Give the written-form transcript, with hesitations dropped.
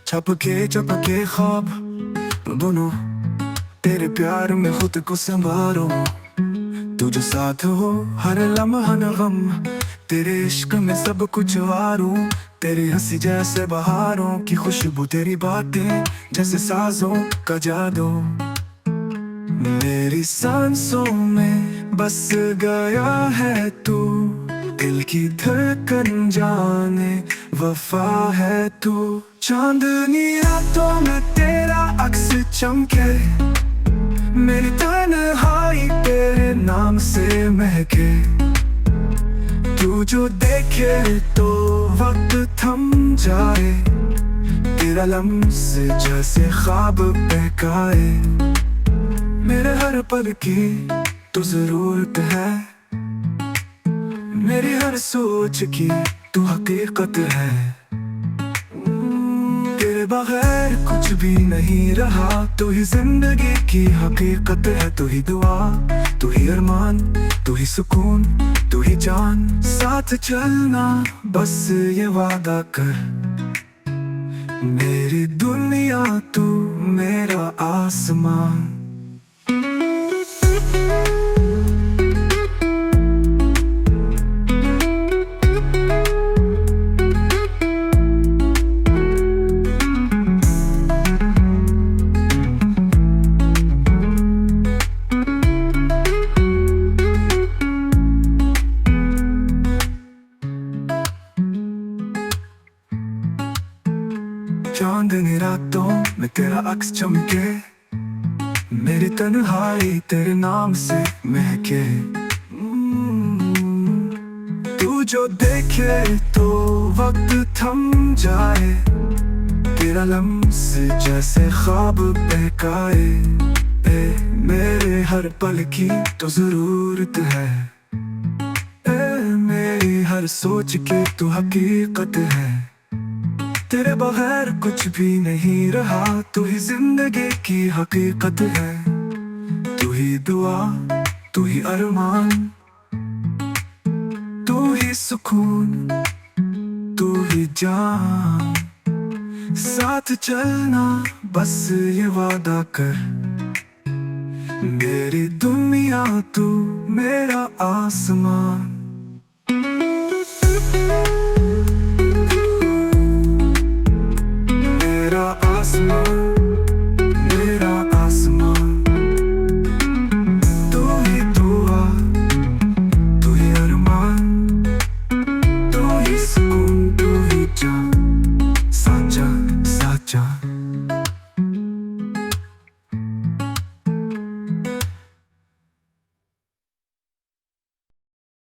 छपके ख्वाब दोनों तेरे प्यार में खुद को संवारो। तू जो साथ हो हर लम्हा न गम, तेरे इश्क में सब कुछ वारूं। तेरी हंसी जैसे बहारों की खुशबू, तेरी बातें जैसे साजों का जादू। मेरी सांसों में बस गया है तू, दिल की धड़कन जाने वफा है तू। चांदनी रातों में तेरा अक्स चमके, मेरी तन्हाई तेरे नाम से महके। तू जो देखे तो वक्त थम जाए, तेरा लम्स जैसे ख्वाब बहकाए। मेरे हर पल की तू जरूरत है, मेरी हर सोच की तू हकीकत है। तेरे बगैर कुछ भी नहीं रहा, तू ही जिंदगी की हकीकत है। तू ही दुआ, तू ही अरमान, तू ही सुकून, तू ही जान। साथ चलना बस ये वादा कर, मेरी दुनिया तू मेरा आसमान। चांदनी रातों में तेरा अक्स चमके, मेरी तन्हाई तेरे नाम से महके। तू जो देखे तो वक्त थम जाए, तेरा लम्स जैसे ख्वाब बहकाए। मेरे हर पल की तो जरूरत है, मेरी हर सोच की तू हकीकत है। तेरे बगैर कुछ भी नहीं रहा, तू ही जिंदगी की हकीकत है। तू ही दुआ, तू ही अरमान, तू ही सुकून, तू ही जान। साथ चलना बस ये वादा कर, मेरी दुनिया तू मेरा आसमान।